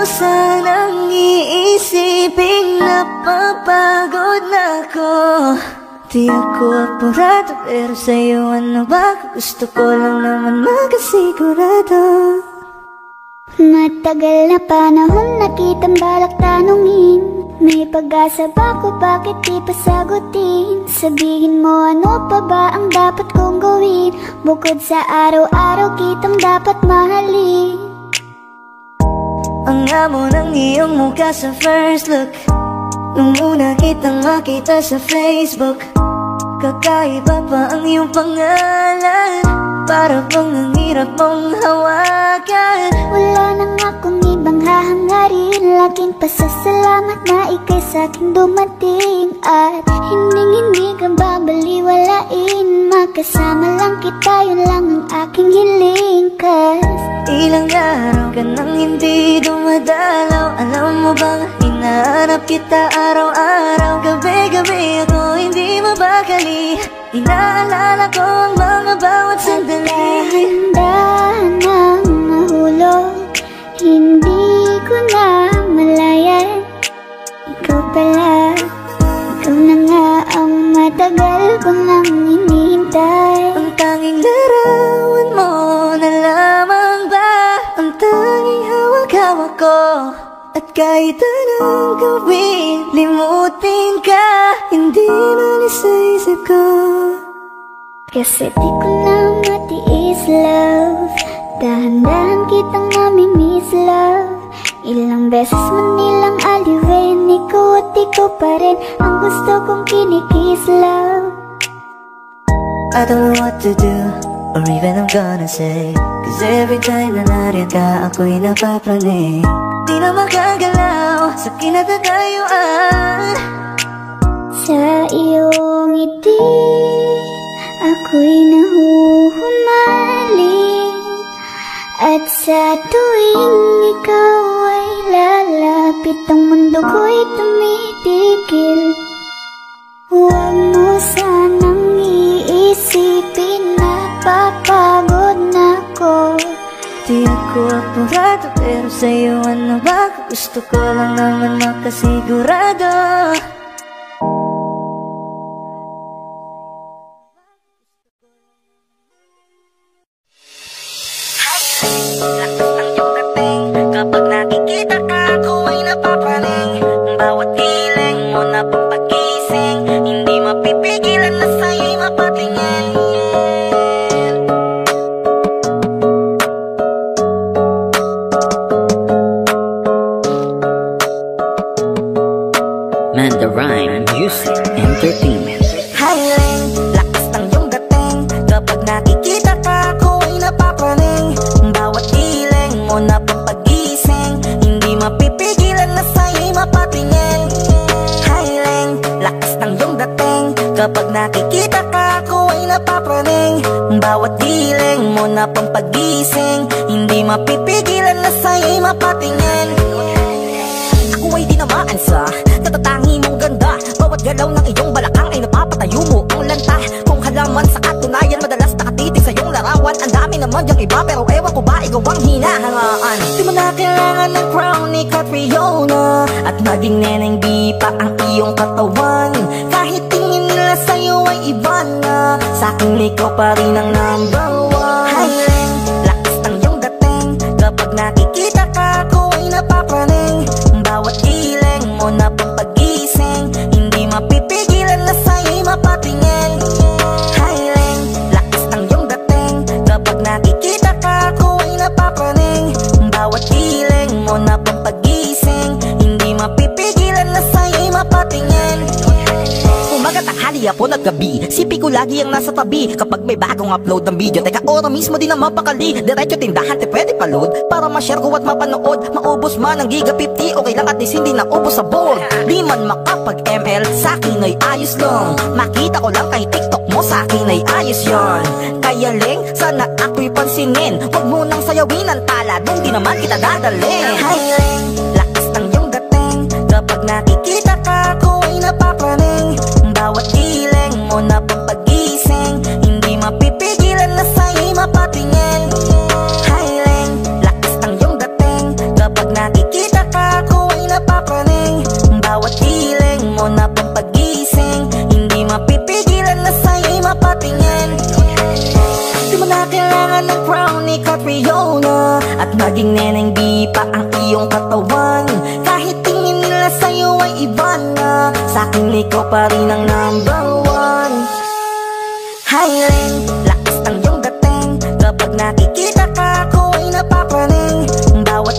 sanang iisipin napapagod na ako. Di ako apurado pero sa'yo ano ba? Gusto ko lang naman makasigurado. Matagal na panahon na kitang balak tanungin, may pag-asa ba ko, bakit di pa sagutin? Sabihin mo ano pa ba ang dapat kong gawin, bukod sa araw-araw kitang dapat mahalin. Ang amo ng iyong mukha sa first look, nung una kitang makita sa Facebook. Kakaiba pa ang iyong pangalan, para bang ang hirap mong hawakan. Wala nang akong ibang hahangarin, laking pasasalamat na ika'y sa'king dumating. At hindi ka babaliwalain, makasama lang kita, yun lang ang aking hiling. Ilang araw ka nang hindi dumadalaw, alam mo bang hinahanap kita araw-araw. Gabi-gabi ako hindi mabakali, inaalala ko ang mga bawat sandali. Dahan-dahan nang nahulog, hindi ko na malayan. Ikaw pala, ikaw na nga ang matagal ko nang hinihintay. Ang tanging larawan mo na lamang ba ang tanging hawak-hawak ko. At kahit anong gawin, limutin ka, hindi malis sa isip ko. Kasi di ko na matiis, love, dahan-dahan kitang nami-miss, love. Ilang beses man nilang aliwin, ikaw at ikaw pa rin ang gusto kong kinikiss, love. I don't know what to do, or even I'm gonna say, cause every time na nariyan ka, ako'y napapraning. Di na makagalaw sa kinatatayuan. Sa iyong ngiti, ako'y nahuhumaling. At sa tuwing ikaw ay lalapit, ang mundo ko'y tumitigil. Huwag mo sanang iisipin na papagod na ako. Di ako apurado pero sa'yo ano ba? Gusto ko lang naman makasigurado. Lakas ng iyong dating, kapag nakikita ka ako ay napapraning. Bawat hiling mo na pampagising, hindi mapipigilan na sa'yo'y mapatingin. Mandarine Music Entertainment. Hiling, lakas ng iyong dating, kapag nakikita ka ako ay napapraning. Bawat hiling mo na pampagising, hindi mapipigilan na sa'yo'y mapatingin. Hiling, lakas ng iyong dating, kapag nakikita ka ako ay napapraning. Bawat hiling mo na pampagising, hindi mapipigilan na sa'yo'y mapatingin. Ako ay dinamaan sa katatangi mong ganda, bawat galaw ng iyong balakang ay napapatayo mo ang lanta. Kung halaman sa katunayan, madalas nakatitig sa iyong larawan. Ang dami naman diyang iba pero ewan ko ba ikaw ang hinahangaan. Di mo na kailangan ng crown ni Catriona, at maging neneng di pa ang iyong katawan. Kahit tingin nila sa'yo ay iba na, sa'kin ikaw pa rin ang number one. Hiling, lakas ng iyong dating, kapag nakikita ka ako ay napapraning. Bawat hiling mo na pampagising, hindi mapipigilan na sa'yo'y mapatingin. Hiling, lakas ng iyong dating, kapag nakikita ka ako ay napapraning. Bawat hiling mo na pampagising, hindi mapipigilan na sa'yo'y mapatingin. Umaga, tanghali, hapon at gabi, sipi ko lagi ang nasa tabi. Kapag may bagong upload ng video, teka ora mismo din na mapakali. Diretso tindahan, te pwede pa-load, para ma-share ko at mapanood. Maubos man ang giga 50, okay lang at least hindi na ubos sa board. Di man makapag-ML, sa'kin ay ayos lang. Makita ko lang kay TikTok mo, sa'kin ay ayos yon. Kaya Ling, sana ako'y pansinin, huwag mo nang sayawin ang tala, dun di naman kita dadalhin. Hiling, lakas ng iyong dating, kapag nakikita ka ako ay napapraning. Bawat hiling mo na pampagising, hindi mapipigilan na sa'yo'y mapatingin. Hiling, lakas ng iyong dating, kapag nakikita mo na pampagising. Hindi mapipigilan na sa'yo'y mapatingin. Di mo na kailangan ng crown ni Catriona, at maging neneng di pa ang iyong katawan. Kahit tingin nila sa'yo ay iba na, sa'kin ikaw pa rin ang number one. Highland, lakas ng iyong dating. Kapag nakikita ka, ako ay napapraning. Bawat